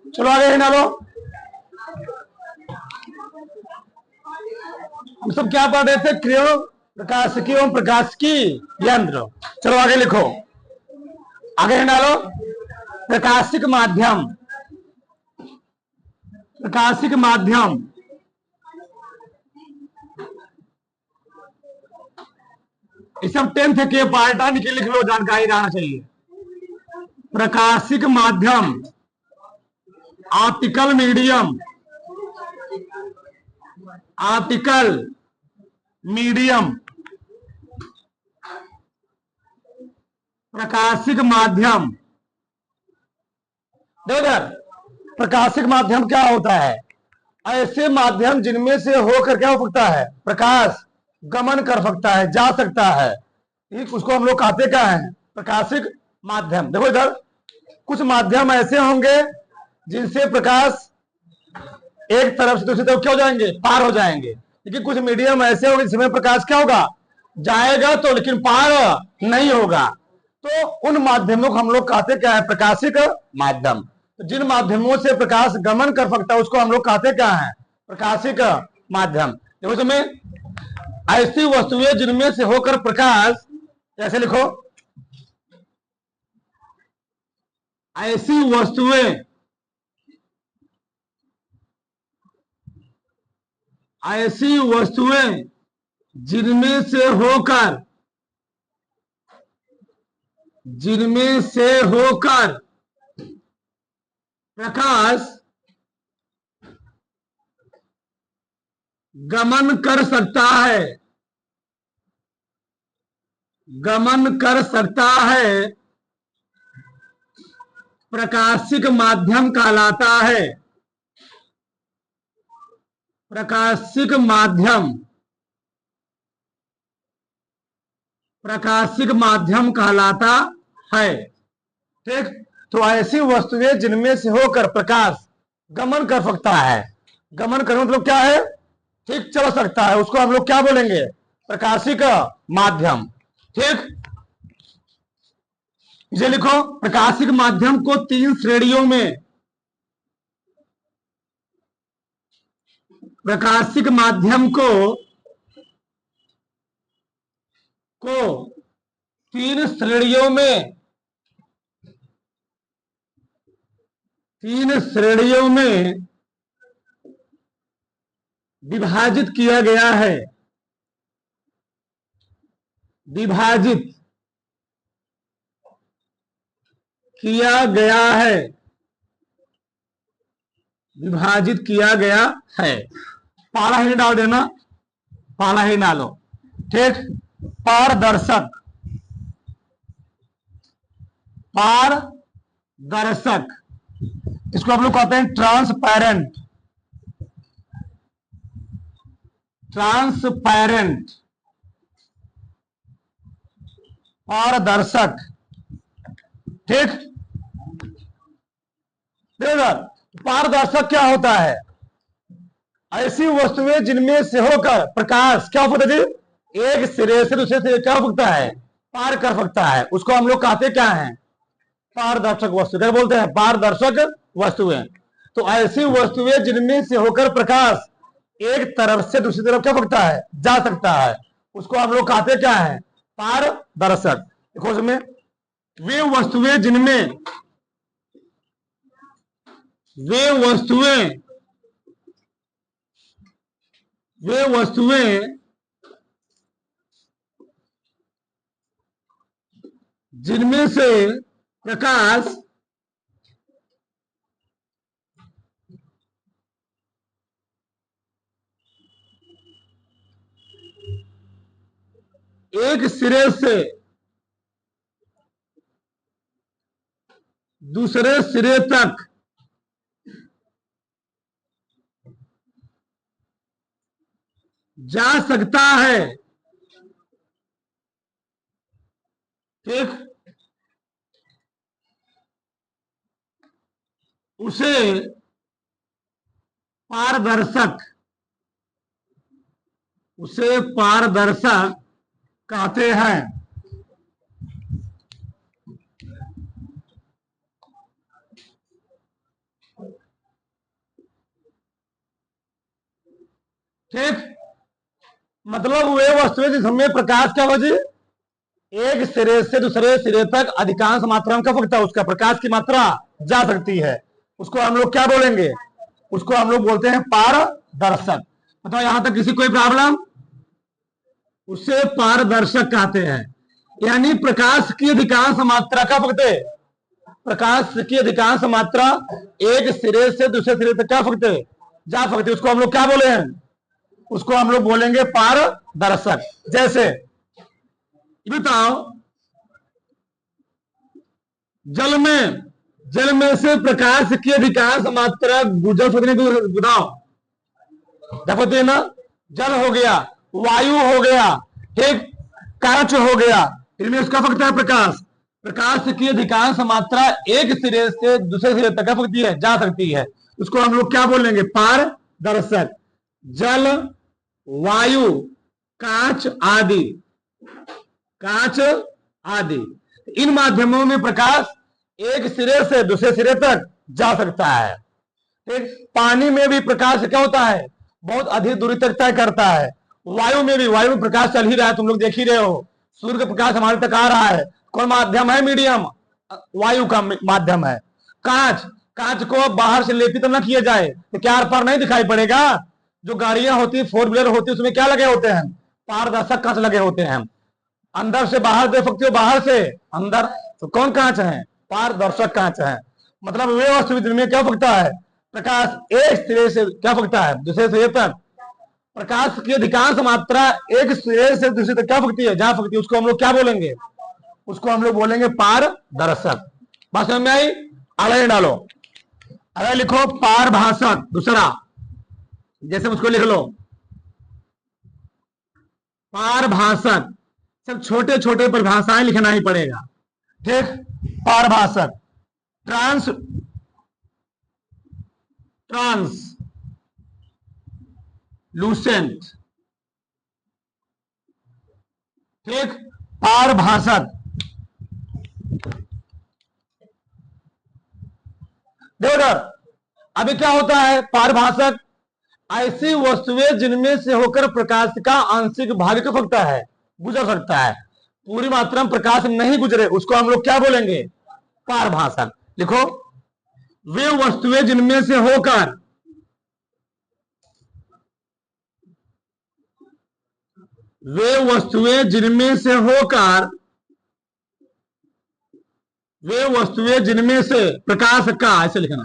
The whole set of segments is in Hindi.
चलो आगे है ना लो। हम सब क्या पढ़ रहे थे? क्रियो प्रकाशिकी एवं प्रकाशिकी यंत्र। चलो आगे लिखो, आगे है ना लो। प्रकाशिक माध्यम, प्रकाशिक माध्यम ये सब 10th के पार्ट है, नीचे लिख लो, जानकारी रहना चाहिए। प्रकाशिक माध्यम, ऑप्टिकल मीडियम, ऑप्टिकल मीडियम, प्रकाशिक माध्यम। देखो, प्रकाशिक माध्यम क्या होता है? ऐसे माध्यम जिनमें से होकर क्या हो सकता है? प्रकाश गमन कर सकता है, जा सकता है। ठीक, उसको हम लोग कहते क्या है? प्रकाशिक माध्यम। देखो इधर कुछ माध्यम ऐसे होंगे जिनसे प्रकाश एक तरफ से दूसरी तरफ क्या हो जाएंगे? पार हो जाएंगे। लेकिन कुछ मीडियम ऐसे होंगे जिसमें प्रकाश क्या होगा? जाएगा तो, लेकिन पार नहीं होगा। तो उन माध्यमों को हम लोग कहते क्या है? प्रकाशिक माध्यम। तो जिन माध्यमों से प्रकाश गमन कर सकता है उसको हम लोग कहते क्या है? प्रकाशिक माध्यम। देखो तुम्हें ऐसी वस्तुएं जिनमें से होकर प्रकाश, कैसे लिखो? ऐसी वस्तुएं, ऐसी वस्तुएं जिनमें से होकर, जिनमें से होकर प्रकाश गमन कर सकता है, गमन कर सकता है, प्रकाशिक माध्यम कहलाता है। प्रकाशिक माध्यम, प्रकाशिक माध्यम कहलाता है। ठीक, तो ऐसी वस्तुएं जिनमें से होकर प्रकाश गमन कर सकता है, गमन करने मतलब क्या है? ठीक, चल सकता है, उसको हम लोग क्या बोलेंगे? प्रकाशिक माध्यम। ठीक, इसे लिखो, प्रकाशिक माध्यम को 3 श्रेणियों में, प्रकाशिक माध्यम को 3 श्रेणियों में, 3 श्रेणियों में विभाजित किया गया है। विभाजित किया गया है, विभाजित किया गया है। पाला ही डाल देना, पाला ही डालो। ठीक, पारदर्शक, पारदर्शक, इसको हम लोग कहते हैं ट्रांसपेरेंट, ट्रांसपेरेंट, पारदर्शक। ठीक, देखो पारदर्शक क्या होता है? ऐसी वस्तुएं जिनमें से होकर प्रकाश क्या हो सकता है? एक सिरे से दूसरे सिरे क्या हो सकता है? पार कर सकता है, उसको हम लोग कहते क्या है? पारदर्शक वस्तु। क्या बोलते हैं? पारदर्शक वस्तुएं। तो ऐसी वस्तुएं जिनमें से होकर प्रकाश एक तरफ से दूसरी तरफ क्या सकता है? जा सकता है, उसको हम लोग कहते क्या है? पारदर्शक। देखो उसमें वे वस्तुएं जिनमें, वे वस्तुएं, वे वस्तुएं जिनमें से प्रकाश एक सिरे से दूसरे सिरे तक जा सकता है। ठीक, उसे पारदर्शक, उसे पारदर्शक कहते हैं। ठीक, मतलब वे वस्तुएं जिसमें प्रकाश क्या वजह एक सिरे से दूसरे सिरे तक अधिकांश मात्रा में क्या सकता है, उसका प्रकाश की मात्रा जा सकती है, उसको हम लोग क्या बोलेंगे, उसको हम लोग बोलते हैं पारदर्शक। बताओ यहां तक किसी कोई प्रॉब्लम, उसे पारदर्शक कहते हैं। यानी प्रकाश की अधिकांश मात्रा का फकते, प्रकाश की अधिकांश मात्रा एक सिरे से दूसरे सिरे तक क्या फकते जा सकते, उसको हम लोग क्या बोले हैं, उसको हम लोग बोलेंगे पारदर्शक। जैसे बताओ जल में से प्रकाश की अधिकांश मात्रा गुजर सकने को बताओ, देखो ना, जल हो गया, वायु हो गया, ठीक, कांच हो गया, इनमें उसका फकता है प्रकाश। प्रकाश की अधिकांश मात्रा एक सिरे से दूसरे सिरे तक फकती है, जा सकती है, उसको हम लोग क्या बोलेंगे, पारदर्शक। जल, वायु, कांच आदि, कांच आदि, इन माध्यमों में प्रकाश एक सिरे से दूसरे सिरे तक जा सकता है। ठीक, पानी में भी प्रकाश क्या होता है, बहुत अधिक दूरी तक तय करता है। वायु में भी, वायु में प्रकाश चल ही रहा है, तुम लोग देख ही रहे हो, सूर्य का प्रकाश हमारे तक आ रहा है, कौन माध्यम है, मीडियम, वायु का माध्यम है। कांच, कांच को बाहर से लेपित न किया जाए तो क्या आर पार नहीं दिखाई पड़ेगा। जो गाड़ियां होती है, 4 व्हीलर होती है, उसमें क्या लगे होते हैं, पारदर्शक कांच लगे होते हैं। अंदर से बाहर देख सकते हो, बाहर से अंदर, तो कौन कांच है, पारदर्शक कांच है। मतलब वे वस्तु में क्या फकता है, प्रकाश एक सिरे से क्या फकता है दूसरे सिरे तक, प्रकाश की अधिकांश मात्रा एक सिरे से दूसरे तक क्या फकती है, जा फकती है, उसको हम लोग क्या बोलेंगे, उसको हम लोग बोलेंगे पारदर्शक। बात समझ में आई, आगे डालो, अगर लिखो पारभाषक दूसरा, जैसे उसको लिख लो पारभाषक, सब छोटे छोटे परिभाषाएं लिखना ही पड़ेगा। ठीक, पारभाषक, ट्रांस लूसेंट, ठीक, पारभाषक। देखो अभी क्या होता है, पारभाषक ऐसी वस्तुएं जिनमें से होकर प्रकाश का आंशिक भाग को फकता है, गुजर सकता है, पूरी मात्रा में प्रकाश नहीं गुजरे, उसको हम लोग क्या बोलेंगे, पारभाषक। लिखो, वे वस्तुएं जिनमें से होकर वे वस्तुएं जिनमें से होकर वे वस्तुएं जिनमें से प्रकाश का, ऐसे लिखना,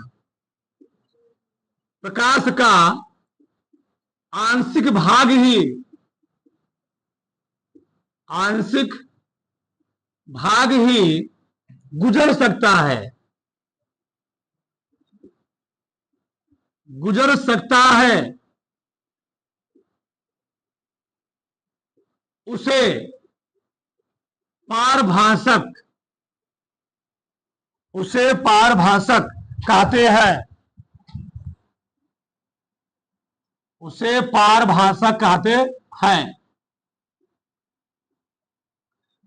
प्रकाश का आंशिक भाग ही गुजर सकता है, उसे पारभाषक कहते हैं, उसे पारभाषक कहते हैं।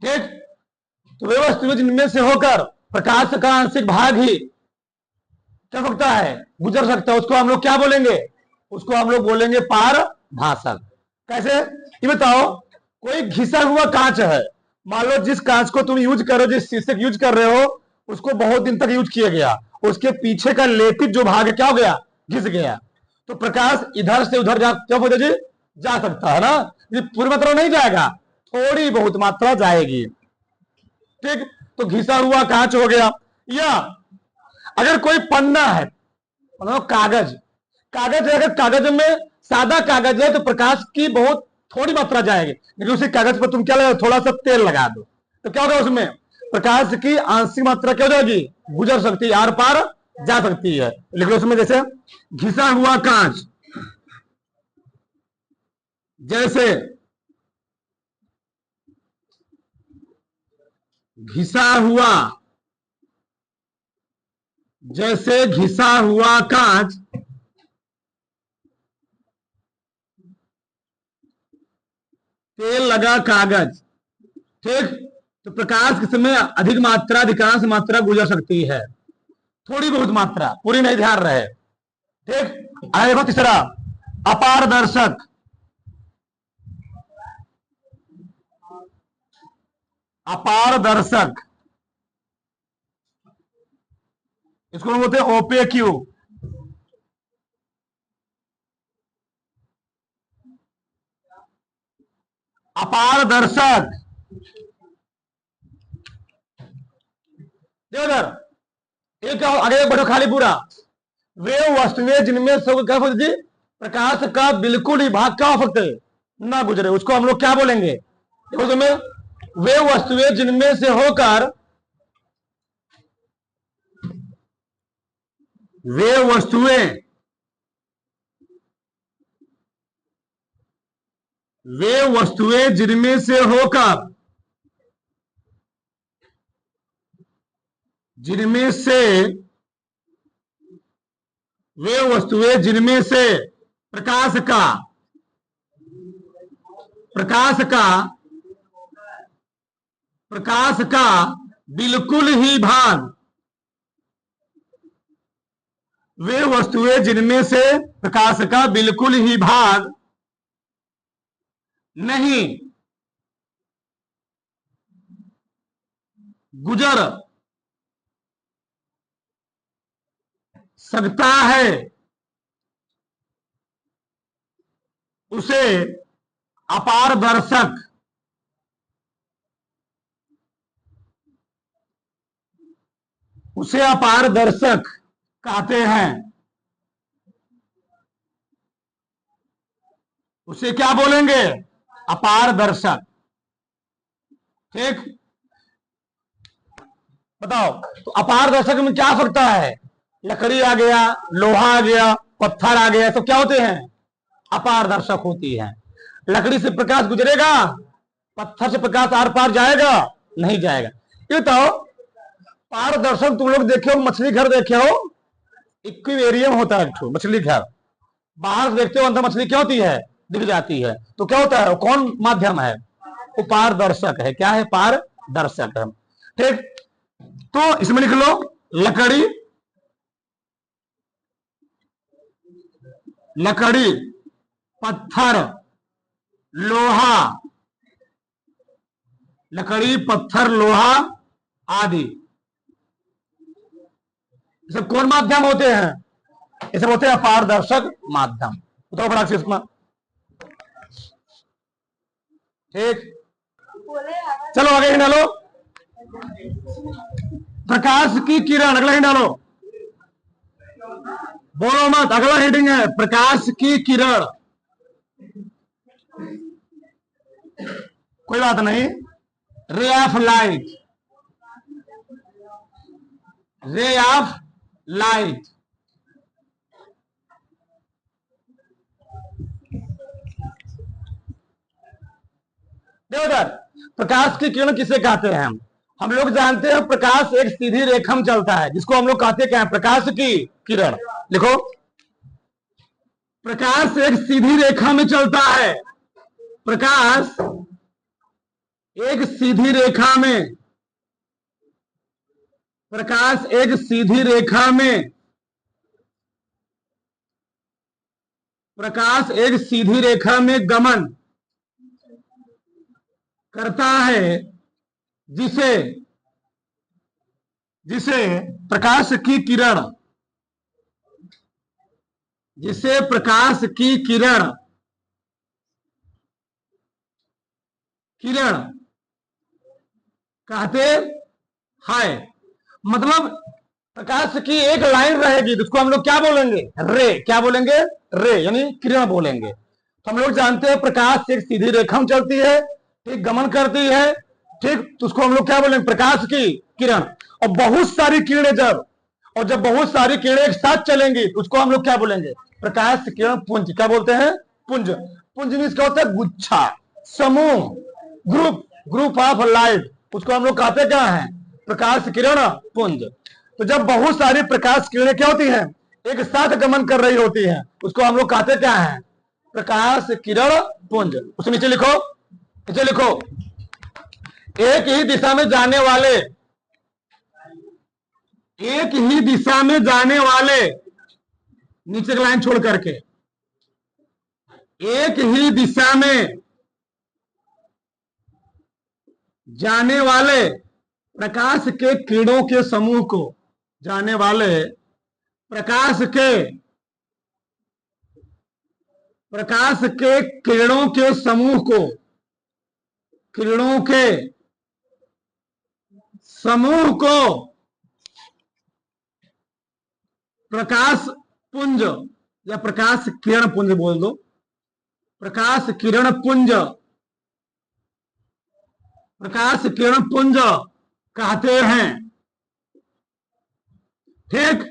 ठीक, तो वे वस्तुएं जिनमें से होकर प्रकाश का आंशिक भाग ही क्या सकता है, गुजर सकता है, उसको हम लोग क्या बोलेंगे, उसको हम लोग बोलेंगे पारभाषक। कैसे, ये बताओ, कोई घिसा हुआ कांच है, मान लो जिस कांच को तुम यूज कर रहे हो, जिस शीशे यूज कर रहे हो, उसको बहुत दिन तक यूज किया गया, उसके पीछे का लेपित जो भाग है क्या हो गया, घिस गया, तो प्रकाश इधर से उधर जा सकता है ना, ये पूरी मात्रा नहीं जाएगा, थोड़ी बहुत मात्रा जाएगी। ठीक, तो घिसा हुआ कांच हो गया। या अगर कोई पन्ना है, मतलब कागज, अगर कागज में सादा कागज है तो प्रकाश की बहुत थोड़ी मात्रा जाएगी, लेकिन उसी कागज पर तुम क्या लगा, थोड़ा सा तेल लगा दो, तो क्या होगा, उसमें प्रकाश की आंशिक मात्रा क्या हो जाएगी, गुजर सकती है, आर पार जा सकती है। लेकिन उसमें जैसे घिसा हुआ कांच, जैसे घिसा हुआ कांच तेल लगा कागज, ठीक, तो प्रकाश के समय अधिक मात्रा, अधिकांश मात्रा गुजर सकती है, थोड़ी बहुत मात्रा, पूरी नहीं ध्यान रहे। ठीक, आगे देखो तीसरा, अपारदर्शक। अपारदर्शक, इसको हम बोलते हैं ओपेक्यू। अपारदर्शक, देखो उधर, एक आगे बढ़ो खाली पूरा। वे वस्तुएं जिनमें सब क्या होती थी, प्रकाश का बिल्कुल ही भाग क्या हो सकते ना गुजरे, उसको हम लोग क्या बोलेंगे? देखो तुम्हें, वे वस्तुएं जिनमें से होकर, वे वस्तुएं, वे वस्तुएं जिनमें से होकर, जिनमें से, वे वस्तुएं जिनमें से प्रकाश का, प्रकाश का, प्रकाश का बिल्कुल ही भाग, वे वस्तुएं जिनमें से प्रकाश का बिल्कुल ही भाग नहीं गुजर सकता है, उसे अपारदर्शक, उसे अपारदर्शक कहते हैं। उसे क्या बोलेंगे? अपारदर्शक। ठीक, बताओ तो अपारदर्शक में क्या सकता है? लकड़ी आ गया, लोहा आ गया, पत्थर आ गया, तो क्या होते हैं? अपारदर्शक होती है। लकड़ी से प्रकाश गुजरेगा, पत्थर से प्रकाश आर पार जाएगा? नहीं जाएगा। ये तो पारदर्शक तुम लोग देखे हो, मछली घर देखे हो, इक्वेरियम होता है एक मछली घर, बाहर से देखते हो, अंदर मछली क्या होती है? दिख जाती है। तो क्या होता है? कौन माध्यम है? वो पारदर्शक है। क्या है? पारदर्शक है। ठीक, तो इसमें लिख लो लकड़ी, लकड़ी, पत्थर, लोहा, लकड़ी, पत्थर, लोहा आदि, सब कौन माध्यम होते हैं? ये सब होते हैं अपारदर्शक माध्यम। बताओ बड़ा से इसमें। ठीक, चलो आगे ही डालो, प्रकाश की किरण, अगला ही डालो, बोलो मत, अगला हेडिंग है प्रकाश की किरण। कोई बात नहीं, ray of light, ray of light, देखो उधर, प्रकाश की किरण किसे कहते हैं? हम लोग जानते हैं प्रकाश एक सीधी रेखा में चलता है, जिसको हम लोग कहते क्या है? प्रकाश की किरण। लिखो, प्रकाश एक सीधी रेखा में चलता है, प्रकाश एक सीधी रेखा में, प्रकाश एक सीधी रेखा में, प्रकाश एक सीधी रेखा में गमन करता है, जिसे, जिसे प्रकाश की किरण, जिसे प्रकाश की किरण, किरण कहते हैं। मतलब प्रकाश की एक लाइन रहेगी, जिसको हम लोग क्या बोलेंगे? रे। क्या बोलेंगे? रे, यानी किरण बोलेंगे। तो हम लोग जानते हैं प्रकाश एक सीधी रेखा में चलती है, ठीक, गमन करती है, ठीक, तो उसको हम लोग क्या बोलेंगे? प्रकाश की किरण। और बहुत सारी किरणें जब, और जब बहुत सारी किरणें एक साथ चलेंगी तो उसको हम लोग क्या बोलेंगे? प्रकाश किरण पुंज। क्या बोलते हैं? पुंज। पुंज मीन्स क्या होता है? गुच्छा, समूह, ग्रुप, ग्रुप ऑफ लाइट, उसको हम लोग कहते क्या है? प्रकाश किरण पुंज। तो जब बहुत सारी प्रकाश किरणें क्या होती हैं? एक साथ गमन कर रही होती हैं, उसको हम लोग कहते क्या है? प्रकाश किरण पुंज। उसके नीचे लिखो, नीचे लिखो, एक ही दिशा में जाने वाले, एक ही दिशा में जाने वाले, नीचे की लाइन छोड़ करके, एक ही दिशा में जाने वाले प्रकाश के किरणों के समूह को, जाने वाले प्रकाश के किरणों के समूह को, किरणों के समूह को प्रकाश पुंज या प्रकाश किरण पुंज बोल दो, प्रकाश किरण पुंज, प्रकाश किरण पुंज कहते हैं। ठीक,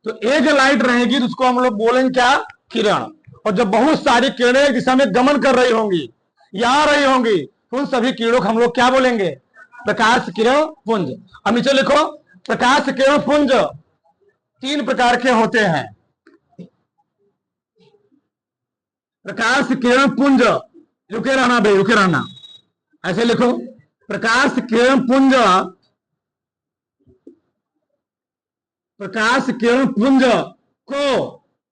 तो एक लाइट रहेगी तो उसको हम लोग बोलेंगे क्या, किरण। और जब बहुत सारी किरणें एक दिशा में गमन कर रही होंगी या आ रही होंगी तो उन सभी किरणों को हम लोग क्या बोलेंगे, प्रकाश किरण पुंज। अब नीचे लिखो, प्रकाश किरण पुंज 3 प्रकार के होते हैं। प्रकाश किरण पुंज, रुके रहना भाई, रुके रहना, ऐसे लिखो, प्रकाश किरण पुंज, प्रकाश किरण पुंज को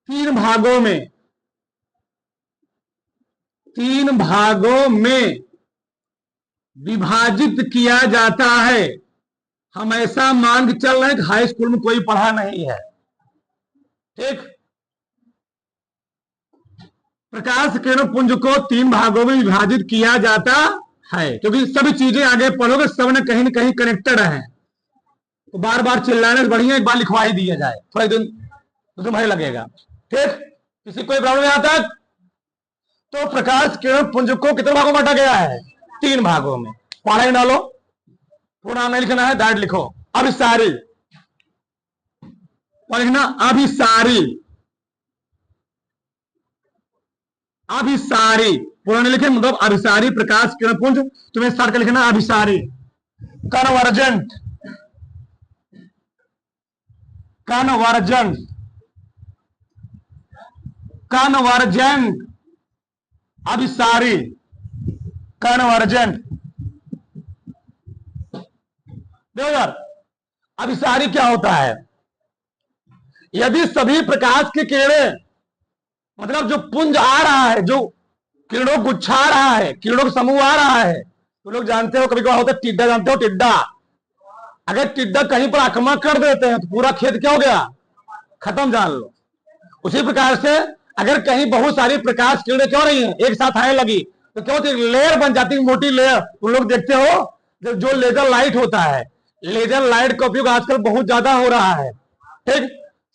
3 भागों में, 3 भागों में विभाजित किया जाता है। हम ऐसा मान के चल रहे हैं कि हाई स्कूल में कोई पढ़ा नहीं है। ठीक, प्रकाश किरण पुंज को 3 भागों में विभाजित किया जाता है, क्योंकि सभी चीजें आगे पढ़ोगे सब ने कहीं न कहीं कनेक्टेड है, तो बार बार चिल्लाने से बढ़िया एक बार लिखवा ही दिया जाए, थोड़ा दिन तो तुम्हें लगेगा। ठीक, किसी कोई प्रॉब्लम यहाँ तक? तो प्रकाश किरण पुंज को कितने भागों में बांटा गया है, 3 भागों में। पढ़ाई डालो, पूरा नहीं लिखना है, डायरेक्ट लिखो, अभिसारी, लिखना अभिसारी, अभिसारी, पूरा नहीं लिखे मतलब अभिसारी प्रकाश किरण पुंज, तुम्हें स्टार्ट कर लिखना अभिसारी। कन्वर्जेंट, कन्वर्जेंट, कन्वर्जेंट, अभिसारी, कन्वर्जेंट। देखो यार, अभिसारी क्या होता है, यदि सभी प्रकाश की किरणें, मतलब जो पुंज आ रहा है, जो किरणों गुच्छा आ रहा है, किरणों का समूह आ रहा है, तो लोग जानते हो कभी कभी होता है टिड्डा, जानते हो टिड्डा, अगर टिड्डा कहीं पर आक्रमण कर देते हैं तो पूरा खेत क्या हो गया, खत्म, जान लो। उसी प्रकार से अगर कहीं बहुत सारी प्रकाश किरणें क्यों रही हैं, एक साथ आने लगी तो क्या होती है, लेयर बन जाती है, मोटी लेयर। तुम लोग देखते हो जो लेजर लाइट होता है, लेजर लाइट का उपयोग आजकल बहुत ज्यादा हो रहा है। ठीक,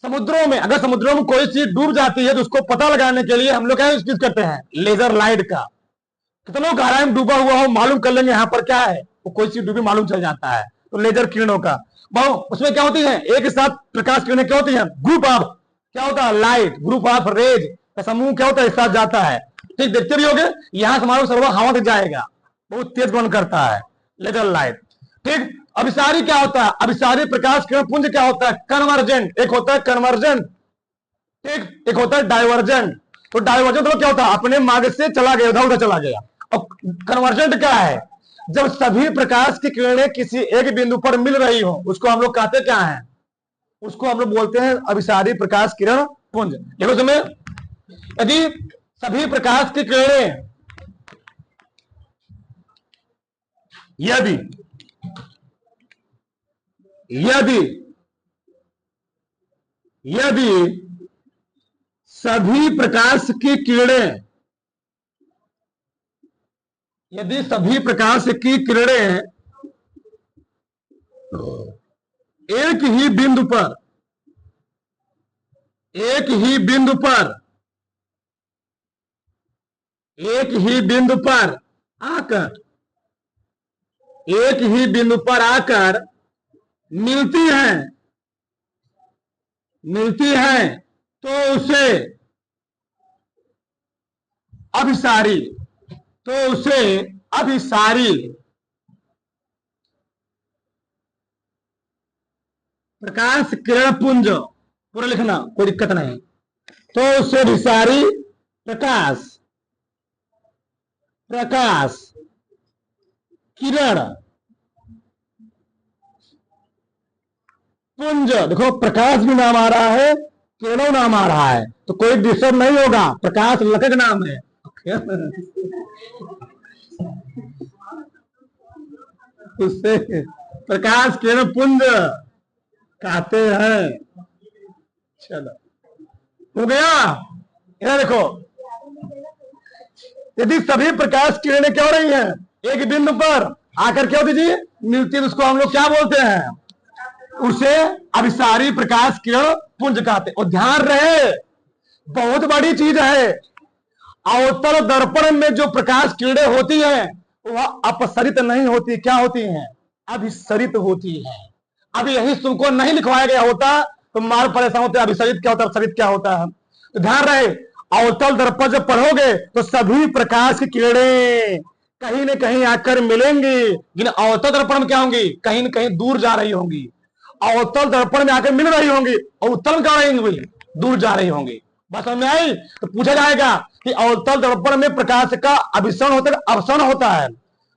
समुद्रों में, अगर समुद्रों में कोई चीज डूब जाती है तो उसको पता लगाने के लिए हम लोग क्या यूज करते हैं, लेजर लाइट का। कितना गहराई में डूबा हुआ हो मालूम कर लेंगे यहाँ पर क्या है, वो कोई चीज डूबी मालूम चल जाता है, तो लेजर किरणों का। उसमें क्या होती है, एक साथ प्रकाश किरणें क्या होती है, ग्रुप ऑफ क्या होता है, लाइट, ग्रुप ऑफ रेज का समूह क्या होता है, एक साथ जाता है। ठीक, देखते भी होगे, यहां समारोह सर्व हवा तक जाएगा, बहुत तेज बन करता है लेजर लाइट। ठीक, अभिसारी क्या होता है, अभिसारी प्रकाश किरण पुंज क्या होता है, कन्वर्जेंट, एक होता है कन्वर्जेंट, ठीक, एक होता है डाइवर्जेंट। तो डाइवर्जेंट तो क्या होता है, अपने मार्ग से चला गया, उधर उधर चला गया। और कन्वर्जेंट क्या है, जब सभी प्रकाश की किरणें किसी एक बिंदु पर मिल रही हो, उसको हम लोग कहते क्या है, उसको हम लोग बोलते हैं अभिसारी प्रकाश किरण पुंज। देखो तुम्हें, यदि सभी प्रकाश की किरणें, यदि यदि यदि सभी प्रकाश की किरणें, यदि सभी प्रकाश की किरणें एक ही बिंदु पर, एक ही बिंदु पर, एक ही बिंदु पर आकर, एक ही बिंदु पर आकर मिलती हैं, मिलती हैं, तो उसे अभिसारी, तो उसे अभिसारी प्रकाश किरण पुंज, पूरा लिखना कोई दिक्कत नहीं, तो उसे अभिसारी प्रकाश, प्रकाश किरण पुंज। देखो प्रकाश भी नाम आ रहा है, किरणों नाम आ रहा है, तो कोई डिस्टर्ब नहीं होगा, प्रकाश लखक नाम है। उसे प्रकाश किरण पुंज कहते हैं। चलो हो गया। यह देखो, यदि सभी प्रकाश किरणें क्या हो रही हैं एक बिंदु पर आकर क्या होती जी मिलती है, उसको हम लोग क्या बोलते हैं, उसे अभिसारी प्रकाश किरण पुंज कहते हैं। और ध्यान रहे, बहुत बड़ी चीज है, अवतल दर्पण में जो प्रकाश किरणें होती हैं वह अपसरित नहीं होती, क्या होती हैं, अभिसरित होती हैं। अब यही तुमको नहीं लिखवाया गया होता तो मार परेशान होते, अभिसरित क्या होता है, अपसरित क्या होता है। तो ध्यान रहे, अवतल दर्पण जब पढ़ोगे तो सभी प्रकाश की किरणें कहीं न कहीं आकर मिलेंगी, लेकिन अवतल दर्पण में क्या होंगी, कहीं न कहीं दूर जा रही होंगी। अवतल दर्पण में आकर मिल रही होंगी और उत्तल क्या रहेंगी, दूर जा रही होंगी। बात समझ में आई? तो पूछा जाएगा कि अवतल दर्पण में प्रकाश का अभिसरण होता है, अवसरण होता है।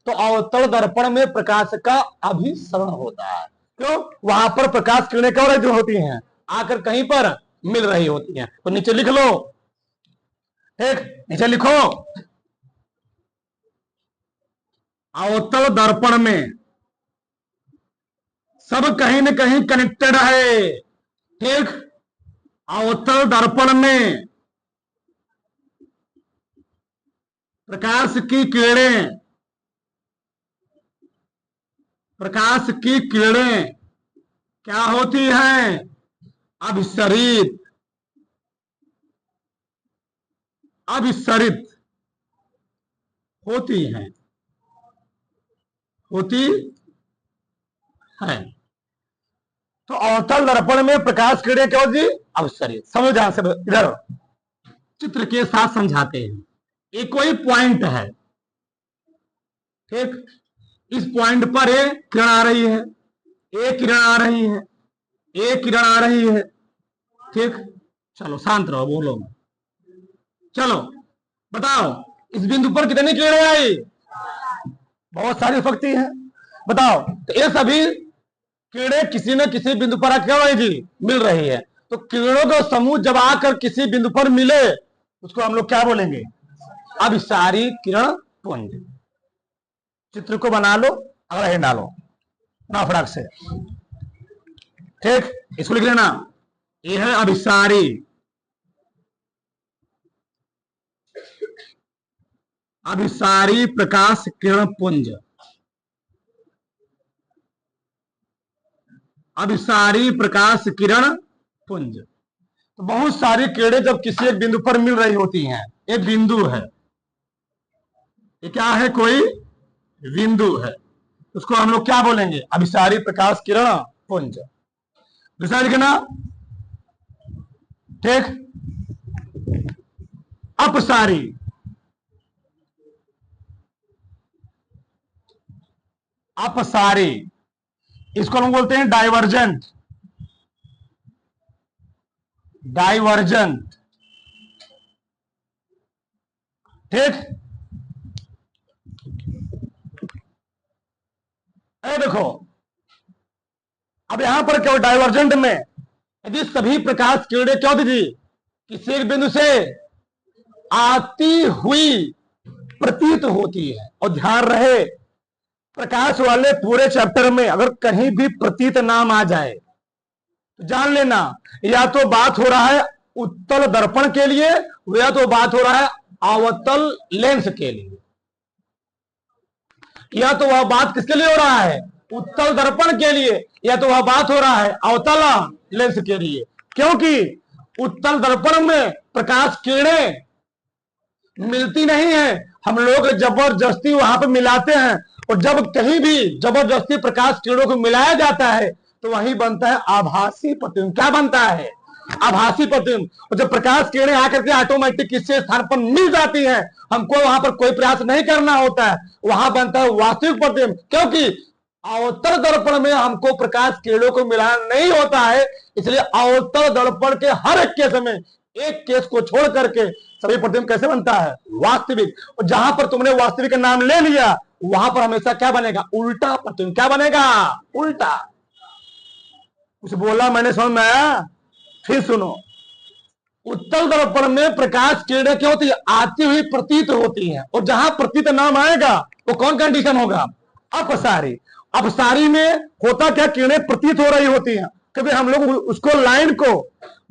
तो अवतल दर्पण में प्रकाश का अभिसरण होता है। क्यों? वहां पर प्रकाश किरणें क्या जो होती हैं, आकर कहीं पर मिल रही होती हैं। तो नीचे लिख लो, ठीक, नीचे लिखो, अवतल दर्पण में सब कहीं न कहीं कनेक्टेड है। ठीक, अवतल दर्पण में प्रकाश की किरणें, प्रकाश की किरणें क्या होती हैं, अभिसरित, अभिसरित होती हैं, होती है। तो अवतल दर्पण में प्रकाश किरणें क्या होती, अभिसरित। समझो ध्यान से, इधर चित्र के साथ समझाते हैं। एक कोई पॉइंट है, ठीक, इस पॉइंट पर एक किरण आ रही है, एक किरण आ रही है, एक किरण आ रही है, ठीक। चलो शांत रहो, बोलो, चलो बताओ इस बिंदु पर कितनी किरणें आई, बहुत सारी हो सकती हैं, बताओ। तो ये सभी किरणें किसी न किसी बिंदु पर क्या होगी, मिल रही है। तो किरणों का समूह जब आकर किसी बिंदु पर मिले उसको हम लोग क्या बोलेंगे, अभिसारी किरण पुंज। चित्र को बना लो, अगर डालो ना फटाक से, ठीक, इसको लिख लेना, यह है अभिसारी, अभिसारी प्रकाश किरण पुंज, अभिसारी प्रकाश किरण पुंज। तो बहुत सारी किरणें जब किसी एक बिंदु पर मिल रही होती हैं, एक बिंदु है, ये क्या है, कोई बिंदु है, उसको हम लोग क्या बोलेंगे, अभिसारी प्रकाश किरण पुंज। दूसरा लिखना, ठीक, अपसारी, अपसारी, इसको हम बोलते हैं डाइवर्जेंट, डाइवर्जेंट, ठीक। देखो अब यहां पर क्या, डाइवर्जेंट में यदि सभी प्रकाश किरणें क्या होती थी, किसी एक बिंदु से आती हुई प्रतीत होती है। और ध्यान रहे, प्रकाश वाले पूरे चैप्टर में अगर कहीं भी प्रतीत नाम आ जाए तो जान लेना या तो बात हो रहा है उत्तल दर्पण के लिए, या तो बात हो रहा है अवतल लेंस के लिए, या तो वह बात किसके लिए हो रहा है, उत्तल दर्पण के लिए, या तो वह बात हो रहा है अवतल लेंस के लिए। क्योंकि उत्तल दर्पण में प्रकाश किरणें मिलती नहीं है, हम लोग जबरदस्ती वहां पर मिलाते हैं। और जब कहीं भी जबरदस्ती प्रकाश किरणों को मिलाया जाता है तो वही बनता है आभासी प्रतिबिंब। क्या बनता है, आभासी प्रतिबिंब। और जब प्रकाश किरणें आकर के ऑटोमेटिक किसी स्थान पर मिल जाती हैं, हमको वहां पर कोई प्रयास नहीं करना होता है, वहां बनता है वास्तविक प्रतिबिंब। क्योंकि अवतल दर्पण में हमको प्रकाश किरणों को मिलाना नहीं होता है, इसलिए अवतल दर्पण के हर एक केस में, एक केस को छोड़ करके सभी प्रतिबिंब कैसे बनता है, वास्तविक। और जहां पर तुमने वास्तविक का नाम ले लिया वहां पर हमेशा क्या बनेगा, उल्टा प्रतिबिंब। क्या बनेगा, उल्टा। कुछ बोला मैंने, समझ में आया? फिर सुनो, उत्तल दर्पण में प्रकाश किरणें क्या होती है, आती हुई प्रतीत होती है। और जहां प्रतीत नाम आएगा वो कौन कंडीशन होगा, अपसारी। अपसारी में होता क्या, किरणें प्रतीत हो रही होती हैं, क्योंकि हम लोग उसको लाइन को,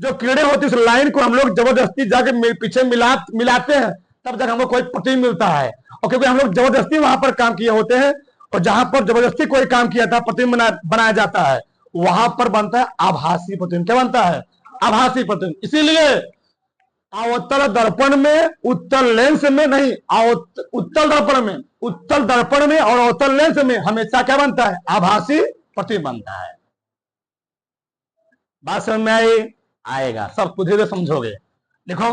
जो किरणें होती है उस लाइन को हम लोग जबरदस्ती जाके पीछे मिलाते हैं, तब जाकर हमको कोई प्रतिबिंब मिलता है। और क्योंकि हम लोग जबरदस्ती वहां पर काम किए होते हैं, और जहां पर जबरदस्ती कोई काम किया था प्रतिबिंब बनाया जाता है, वहां पर बनता है आभासी प्रतिबिंब। क्या बनता है? आभासी प्रतिबिंब। इसीलिए अवतल दर्पण में, उत्तल लेंस में नहीं, उत्तल दर्पण में और अवतल लेंस में हमेशा क्या बनता है? आभासी प्रतिबिंब बनता है। बात समझ में आई? आएगा, सब कुछ धीरे समझोगे। देखो,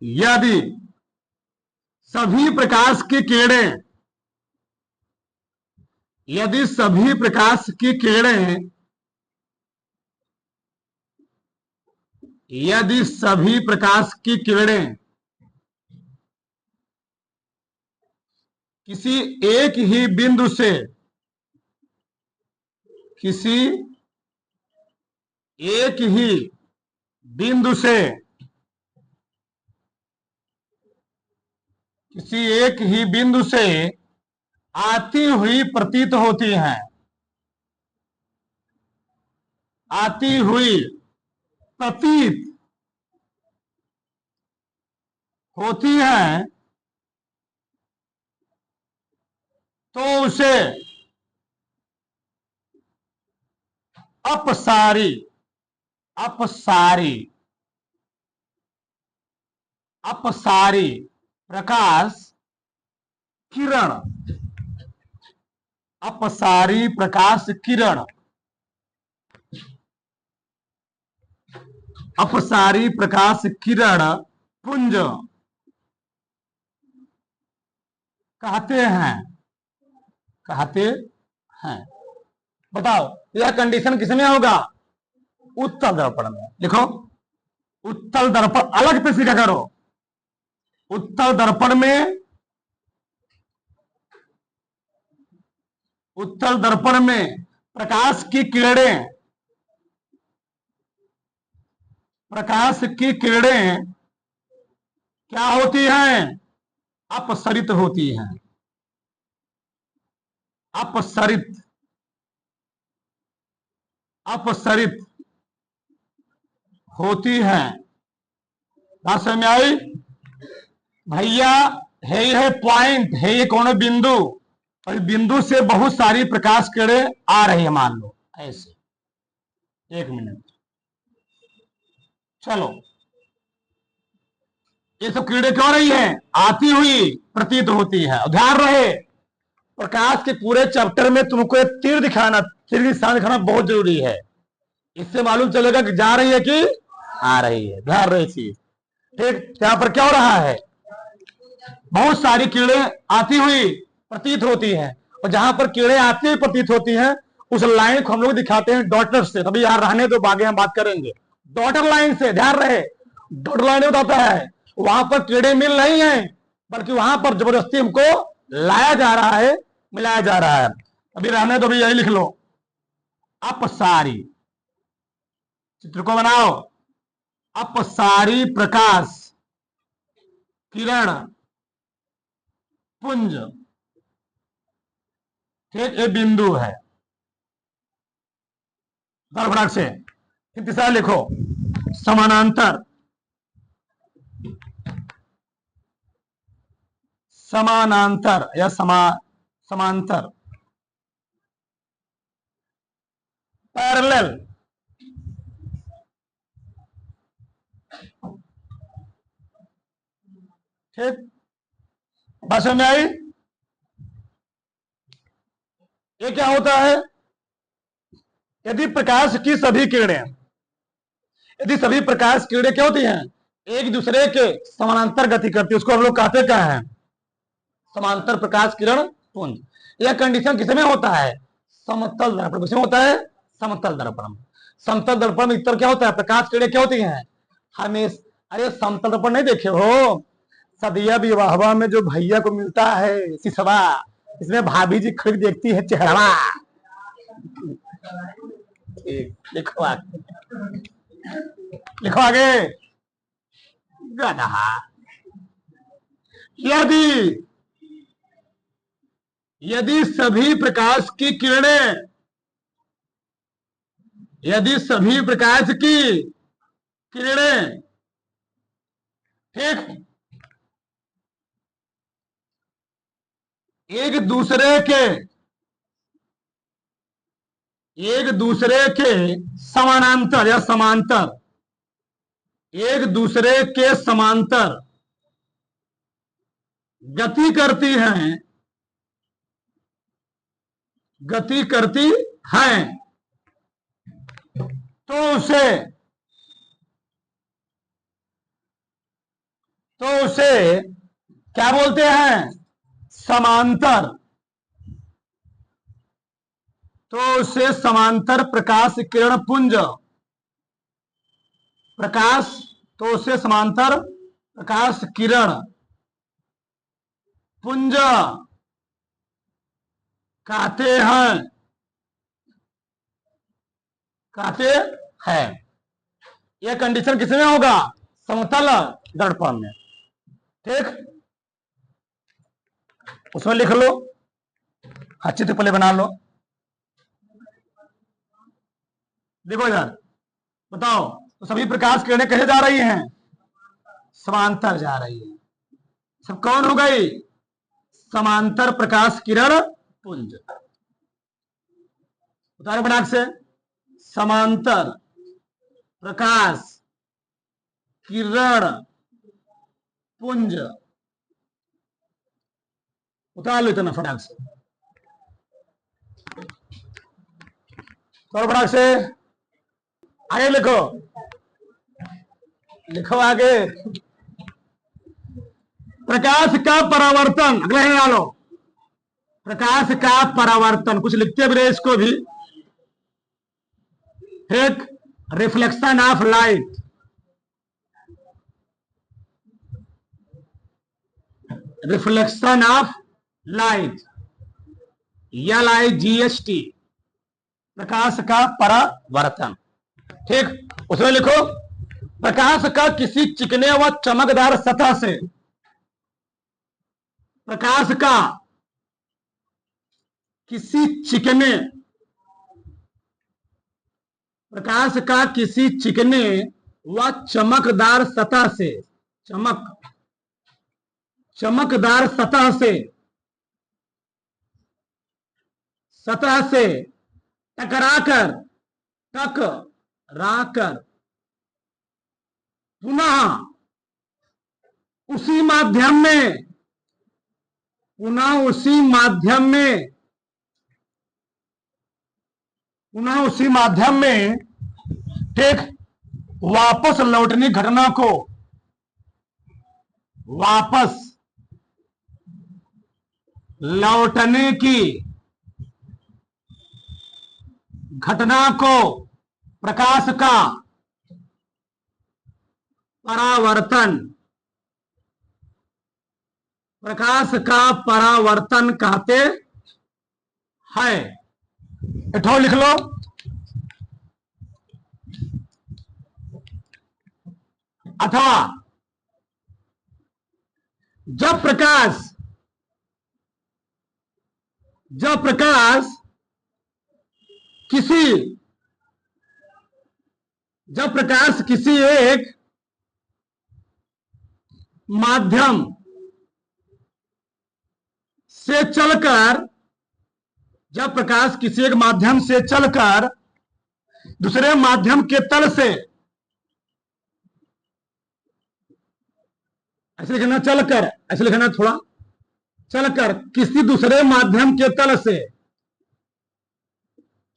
यदि सभी प्रकाश की किरणें, यदि सभी प्रकाश की किरणें यदि सभी प्रकाश की किरणें किसी एक ही बिंदु से, किसी एक ही बिंदु से, किसी एक ही बिंदु से आती हुई प्रतीत होती हैं, आती हुई प्रतीत होती हैं, तो उसे अपसारी अपसारी अपसारी प्रकाश किरण, अपसारी प्रकाश किरण, अपसारी प्रकाश किरण पुंज कहते हैं। बताओ, यह कंडीशन किसमें होगा? उत्तल दर्पण में। लिखो, उत्तल दर्पण अलग पे सीखा करो। उत्तल दर्पण में, उत्तल दर्पण में प्रकाश की किरणें, प्रकाश की किरणें क्या होती हैं? अपसरित होती हैं, अपसरित अपसरित होती हैं। बात समझ में आई? भैया, है पॉइंट, है ये कौन बिंदु, और बिंदु से बहुत सारी प्रकाश किरणें आ रही है, मान लो ऐसे। एक मिनट, चलो, ये सब किरणें क्यों रही हैं? आती हुई प्रतीत होती है। ध्यान रहे, प्रकाश के पूरे चैप्टर में तुमको एक तीर दिखाना, तीर निशान दिखाना बहुत जरूरी है। इससे मालूम चलेगा कि जा रही है कि आ रही है। ध्यान रहे चीज, ठीक? यहाँ पर क्या हो रहा है? बहुत सारी किरणें आती हुई प्रतीत होती हैं, और जहां पर किरणें आती हुई प्रतीत होती हैं, उस लाइन को हम लोग दिखाते हैं डॉटर से। तभी यार रहने दो, आगे हम बात करेंगे डॉटर लाइन से। ध्यान रहे, डॉटर लाइन बताता है वहां पर किरणें मिल रही हैं, बल्कि वहां पर जबरदस्ती हमको लाया जा रहा है, मिलाया जा रहा है। अभी रहने दो, अभी यही लिख लो, अपसारी। चित्र को बनाओ, अपसारी प्रकाश किरण पुंज, ठीक? ये बिंदु है दर्पण से। फिर तीसरा लिखो, समानांतर, समानांतर या समांतर, पैरेलल, ठीक? बात में आई? ये क्या होता है? यदि प्रकाश की सभी किरणें, यदि सभी प्रकाश किरणें क्या होती हैं? एक दूसरे के समानांतर गति करती है, उसको हम लोग कहते क्या है? समांतर प्रकाश किरण पुंज। यह कंडीशन किसमें होता है? समतल दर्पण। किसमें होता है? समतल दर्पण। समतल दर्पण में इतर क्या होता है? प्रकाश किरणें क्या होती हैं? हमेशा, अरे समतल दर्पण नहीं देखे हो? सदिया विवाहवा में जो भैया को मिलता है सिसवा, इसमें भाभी जी खड़ी देखती है चेहरा। लिखो आगे, लिखो आगे, गधा। यदि यदि सभी प्रकाश की किरणें, यदि सभी प्रकाश की किरणें, ठीक, एक दूसरे के समानांतर या समांतर, एक दूसरे के समांतर गति करती हैं, गति करती हैं, तो उसे क्या बोलते हैं? समांतर। तो उसे समांतर प्रकाश किरण पुंज, प्रकाश, तो उसे समांतर प्रकाश किरण पुंज कहते हैं, कहते हैं। यह कंडीशन किसमें होगा? समतल दर्पण में, ठीक। उसमें लिख लो, अच्छे से पहले बना लो। देखो इधर, बताओ, तो सभी प्रकाश किरणें कहे जा रही हैं? समांतर जा रही है। सब कौन हो गई? समांतर प्रकाश किरण पुंज। उतारो फटाक से, समांतर प्रकाश किरण पुंज। उतार लो इतना फटाक से, उतारो फटाक से। आगे लिखो, लिखो आगे। प्रकाश का परावर्तन, अगला है डालो। प्रकाश का परावर्तन, कुछ लिखते भी रहे इसको भी। एक reflection of light, reflection of light, LIGHT, प्रकाश का परावर्तन, ठीक। उसमें लिखो, प्रकाश का किसी चिकने व चमकदार सतह से, प्रकाश का किसी चिकने, प्रकाश का किसी चिकने व चमकदार सतह से, चमकदार सतह से टकराकर पुनः उसी माध्यम में, ठीक, वापस लौटने घटना को, वापस लौटने की घटना को प्रकाश का परावर्तन, कहते हैं। इठो लिख लो, अथवा जब प्रकाश किसी एक माध्यम से चलकर, जब प्रकाश किसी एक माध्यम से चलकर दूसरे माध्यम के तल से, ऐसे लिखना चलकर, ऐसे लिखना थोड़ा, चलकर किसी दूसरे माध्यम के तल से,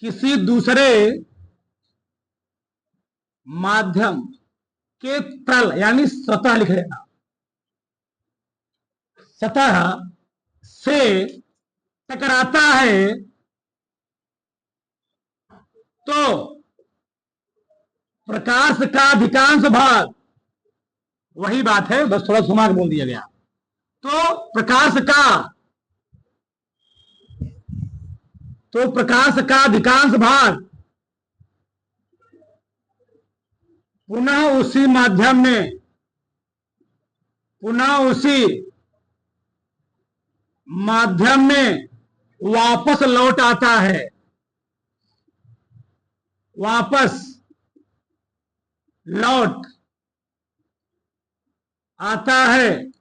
किसी दूसरे माध्यम के तल यानी सतह लिख लेना, सतह से टकराता है, तो प्रकाश का अधिकांश भाग, वही बात है, बस थोड़ा घुमा के बोल दिया गया। तो प्रकाश का अधिकांश भाग पुनः उसी माध्यम में वापस लौट आता है, वापस लौट आता है,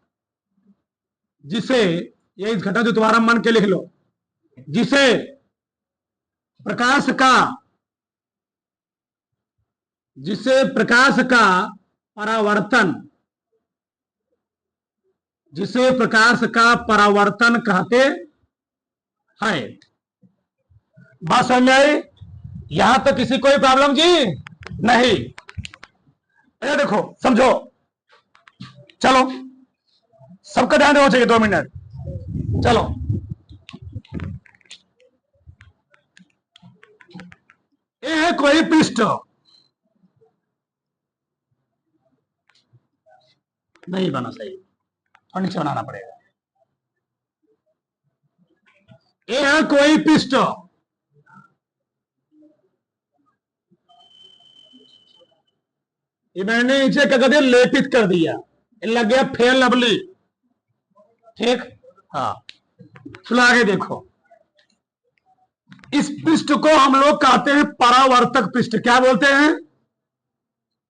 जिसे, ये इस घटना जो तुम्हारा मन के लिख लो, जिसे प्रकाश का, जिसे प्रकाश का परावर्तन, जिसे प्रकाश का परावर्तन कहते हैं। बात समझ में आई? यहां तक किसी कोई प्रॉब्लम जी नहीं? ये देखो, समझो, चलो सबका ध्यान देना चाहिए, 2 मिनट, चलो। ये है कोई पृष्ठ, नहीं बना सही और नीचे बनाना पड़ेगा। ये है कोई पृष्ठ, ये मैंने नीचे क्या कर दिया, लेपित कर दिया, लग गया फेल लवली, ठीक। हाँ, चलो आगे देखो, इस पृष्ठ को हम लोग कहते हैं परावर्तक पृष्ठ। क्या बोलते हैं?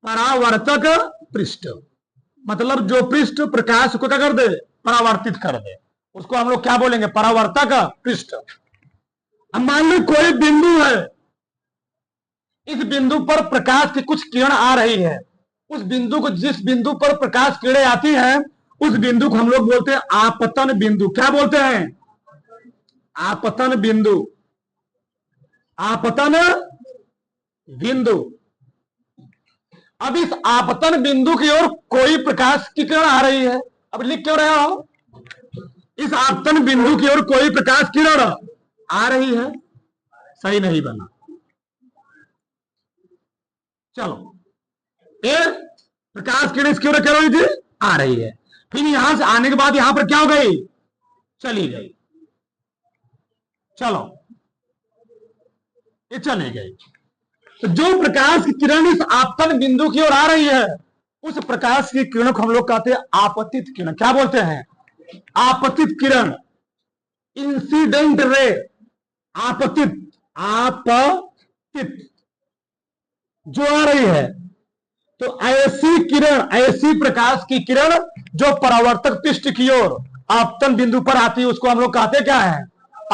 परावर्तक पृष्ठ। मतलब जो पृष्ठ प्रकाश को क्या कर दे, परावर्तित कर दे, उसको हम लोग क्या बोलेंगे, परावर्तक पृष्ठ। अब मान लो कोई बिंदु है, इस बिंदु पर प्रकाश की कुछ किरण आ रही है, उस बिंदु को, जिस बिंदु पर प्रकाश किरणें आती हैं, उस बिंदु को हम लोग बोलते हैं आपतन बिंदु। क्या बोलते हैं? आपतन बिंदु, आपतन बिंदु। अब इस आपतन बिंदु की ओर कोई प्रकाश की किरण आ रही है, अब लिख क्यों रहे हो, इस आपतन बिंदु की ओर कोई प्रकाश किरण आ रही है, सही नहीं बना। चलो, ये प्रकाश किरण इसकी ओर क्या हो रही थी, आ रही है, फिर यहां से आने के बाद यहां पर क्या हो गई, चली गई, चलो ये चली गई। तो जो प्रकाश की किरण इस आपतन बिंदु की ओर आ रही है, उस प्रकाश की किरण को हम लोग कहते हैं आपतित किरण। क्या बोलते हैं? आपतित किरण, इंसिडेंट रे, आपतित, आपतित जो आ रही है। तो ऐसी किरण, ऐसी प्रकाश की किरण जो परावर्तक पृष्ठ की ओर आपतन बिंदु पर आती है, उसको हम लोग कहते क्या है,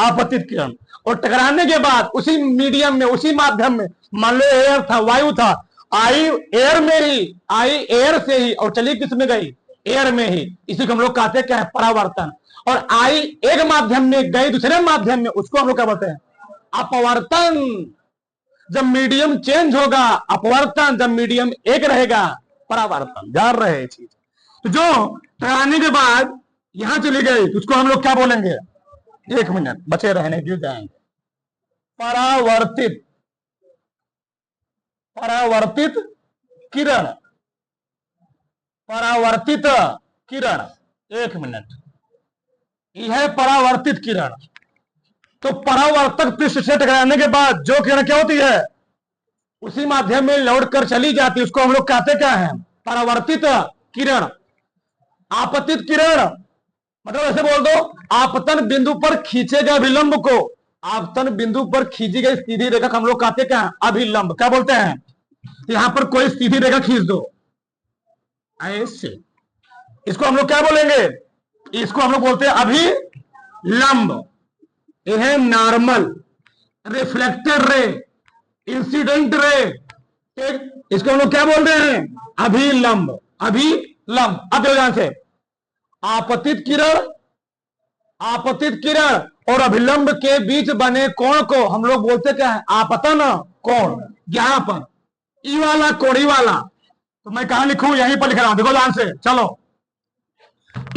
आपतित किरण। और टकराने के बाद उसी मीडियम में, उसी माध्यम में, मान लो एयर था, वायु था, आई एयर में ही, आई एयर से ही और चली किस में गई, एयर में ही, इसी को हम लोग कहते क्या है, परावर्तन। और आई एक माध्यम में गई दूसरे माध्यम में, उसको हम लोग क्या बोलते हैं, अपवर्तन। जब मीडियम चेंज होगा अपवर्तन, जब मीडियम एक रहेगा परावर्तन। जान रहे हैं चीज? तो जो टकराने के बाद यहां चली गई, उसको हम लोग क्या बोलेंगे, 1 मिनट बचे रहने क्यों जाएंगे, परावर्तित, परावर्तित किरण, परावर्तित किरण। 1 मिनट, यह है परावर्तित किरण। तो परावर्तक पृष्ठ से टकराने के बाद जो किरण क्या होती है, उसी माध्यम में लौट कर चली जाती है, उसको हम लोग कहते क्या है, परावर्तित किरण। आपतित किरण मतलब ऐसे बोल दो, आपतन बिंदु पर खींचे गए अभिलंब को, आपतन बिंदु पर खींची गई सीधी रेखा हम लोग कहते क्या है, अभिलंब। क्या बोलते हैं? यहां पर कोई सीधी रेखा खींच दो ऐसे, इसको हम लोग क्या बोलेंगे, इसको हम लोग बोलते हैं अभिलंब। यह है normal, reflected ray, incident ray, ठीक, इसको हम लोग क्या बोल रहे हैं, अभिलंब, अभिलंब। अब ध्यान से, आपतित किरण, आपतित किरण और अभिलंब के बीच बने कोण को हम लोग बोलते क्या है, आपतन कोण। यहां पर ई वाला कोण, ई वाला, तो मैं कहां लिखूं, यहीं पर लिख रहा हूं, देखो ध्यान से, चलो।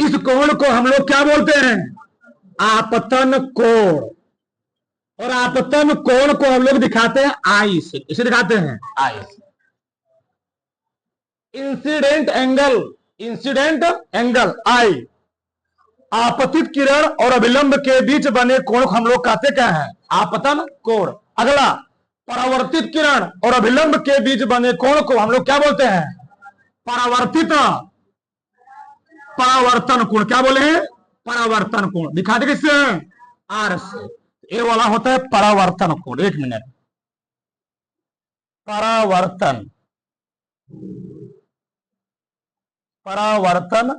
इस कोण को हम लोग क्या बोलते हैं, आपतन कोण। और आपतन कोण को हम लोग दिखाते हैं आई से, इसे दिखाते हैं आई से। इंसिडेंट एंगल, इंसिडेंट एंगल आई। आपतित किरण और अभिलंब के बीच बने कोण को हम लोग कहते क्या है, आपतन कोण। अगला, परावर्तित किरण और अभिलंब के बीच बने कोण को हम लोग क्या बोलते हैं, परावर्तित, परावर्तन कोण। क्या बोले हैं, परावर्तन कोण। दिखाते किससे हैं, आर से। ये वाला होता है परावर्तन कोण। एक मिनट, परावर्तन, परावर्तन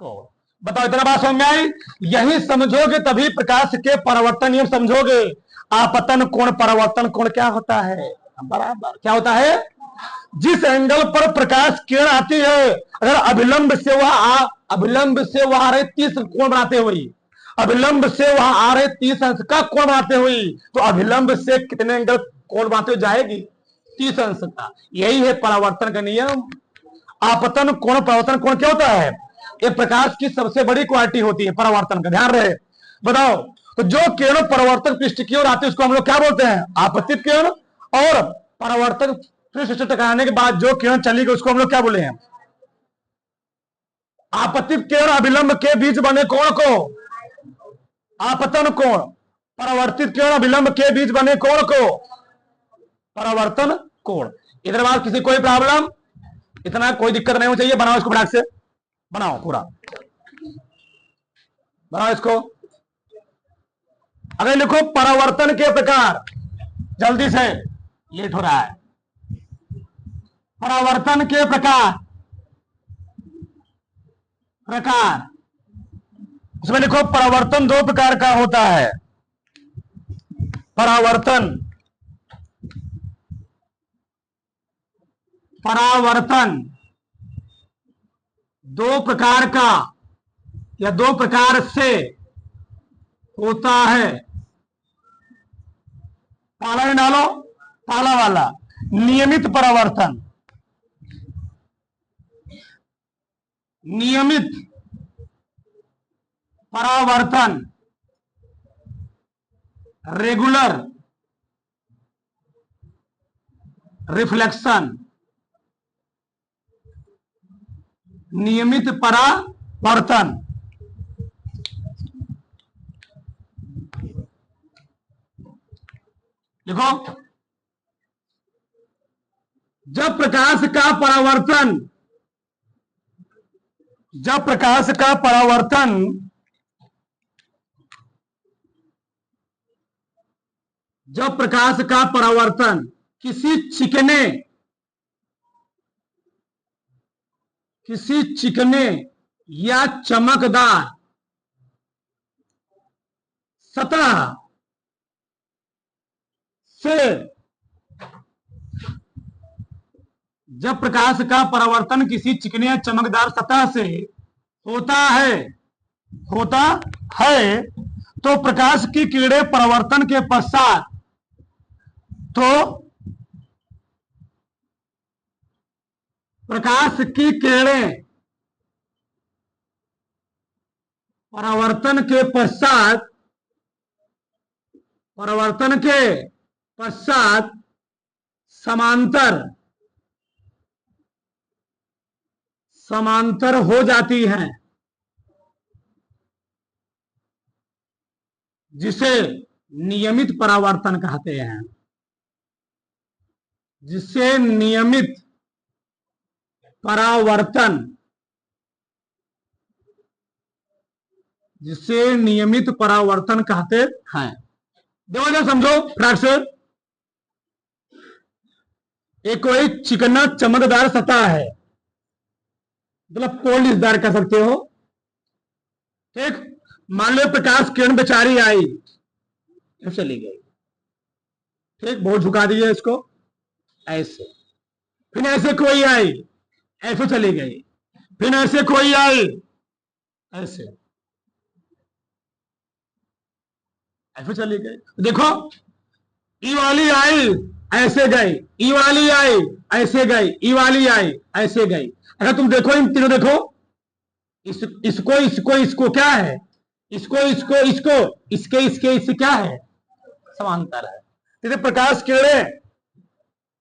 कोण। बताओ इतना बात समझ में आई? यही समझोगे तभी प्रकाश के परावर्तन नियम समझोगे। आपतन कोण परावर्तन कोण क्या होता है? बराबर क्या होता है? जिस एंगल पर प्रकाश किरण आती है, अगर अभिलंब से वह आ रहे 30 कोण बनाते हुए, अभिलंब से वह आ रहे 30 अंश का कोण बनाते हुए, तो अभिलंब से कितने एंगल कोण बनाते हुए जाएगी? 30 अंश का। यही है परावर्तन का नियम। आपतन कोण परावर्तन कोण क्या होता है? ये प्रकाश की सबसे बड़ी क्वालिटी होती है परावर्तन का, ध्यान रहे। बताओ, तो जो किरण परावर्तक पृष्ठ की ओर आती है उसको हम लोग क्या बोलते हैं? आपतित किरण। और परावर्तक पृष्ठ से टकराने के बाद जो किरण चली गई उसको हम लोग क्या बोले हैं? आपतित किरण अभिलंब के बीच बने कोण को आपतन कोण, परावर्तित किरण अभिलंब के बीच बने कोण को परावर्तन कोण। इधर बात किसी कोई प्रॉब्लम? इतना कोई दिक्कत नहीं हो चाहिए। बनाओ इसको फटाक से, बनाओ पूरा, बनाओ इसको। अगर लिखो परावर्तन के प्रकार, जल्दी से, लेट हो रहा है। परावर्तन के प्रकार, प्रकार उसमें लिखो परावर्तन दो प्रकार का होता है। परावर्तन, परावर्तन दो प्रकार का या दो प्रकार से होता है। पहला डालो, पहला वाला नियमित परावर्तन, नियमित परावर्तन, रेगुलर रिफ्लेक्शन, नियमित परावर्तन। देखो, जब प्रकाश का परावर्तन, जब प्रकाश का परावर्तन जब प्रकाश का परावर्तन किसी चिकने या चमकदार सतह से, जब प्रकाश का परावर्तन किसी चिकने या चमकदार सतह से होता है तो प्रकाश की किरणें परावर्तन के पश्चात प्रकाश की किरणें परावर्तन के पश्चात समांतर हो जाती हैं, जिसे नियमित परावर्तन कहते हैं। जिसे नियमित परावर्तन, जिसे नियमित परावर्तन कहते हैं। देखो जरा समझो फटाक से। एक कोई चिकना चमकदार सतह है, मतलब पॉलिशदार कह सकते हो, ठीक। मान लो प्रकाश किरण बेचारी आई, चली गई, ठीक, बहुत झुका दिए इसको ऐसे, फिर ऐसे कोई आई, ऐसे चली गई, फिर ऐसे कोई आई, ऐसे ऐसे चली गई। देखो, ई वाली आई, ऐसे गई, ई वाली आई, ऐसे गई, ई वाली आई, ऐसे गई। अगर तुम देखो इन तीनों, देखो इसको क्या है? इसके क्या है? समांतर है। यदि प्रकाश किरणें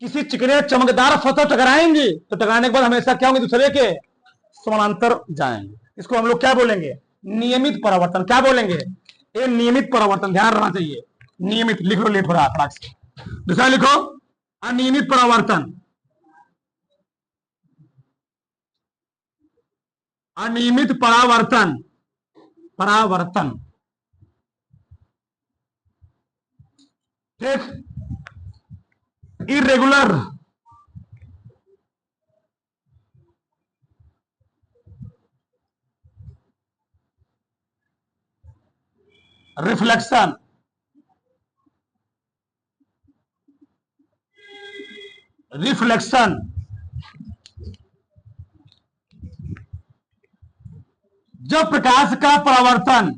किसी चिकने चमकदार सतह टकराएंगी तो टकराने के बाद हमेशा क्या होंगे? दूसरे के समानांतर जाएंगे। इसको हम लोग क्या बोलेंगे? नियमित परावर्तन। क्या बोलेंगे? ये नियमित परावर्तन, ध्यान रखना चाहिए। नियमित लिख लो, लेट हो रहा फटाक से। दूसरा लिखो अनियमित परावर्तन। अनियमित परावर्तन, परावर्तन ठीक। इरेगुलर, रिफ्लेक्शन, रिफ्लेक्शन, जब प्रकाश का परावर्तन,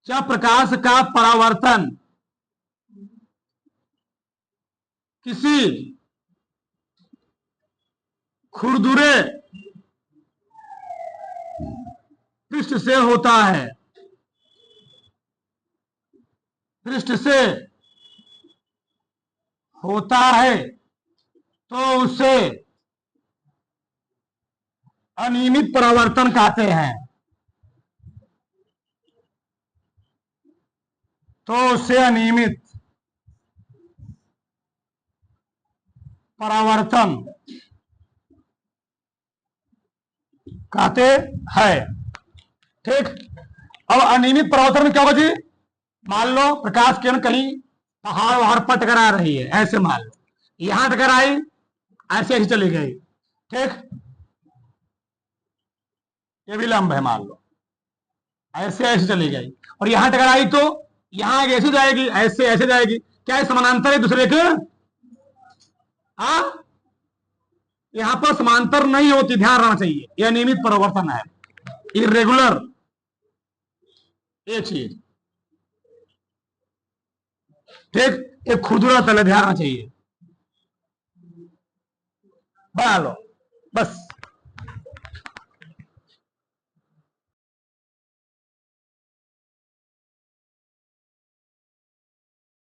जब प्रकाश का परावर्तन किसी खुरदुरे पृष्ठ से होता है, पृष्ठ से होता है, तो उसे अनियमित परावर्तन कहते हैं, तो उसे अनियमित परावर्तन कहते हैं। ठीक। अब अनियमित परावर्तन में क्या होगा जी? मान लो प्रकाश किरण कहीं पहाड़ वहाड़ पर टकरा रही है, ऐसे मान लो यहां टकराई, ऐसे ऐसे चली गई। ठीक। ये भी लंब है, मान लो ऐसे ऐसे चली गई, और यहां टकराई तो यहां ऐसे जाएगी, ऐसे ऐसे जाएगी। क्या ये समानांतर है दूसरे के? हाँ, यहां पर समांतर नहीं होती, ध्यान रखना चाहिए। यह नियमित परिवर्तन है, इरेगुलर ये चीज। ठीक। एक खुरदुरा तल है, ध्यान रखना चाहिए। बना लो बस।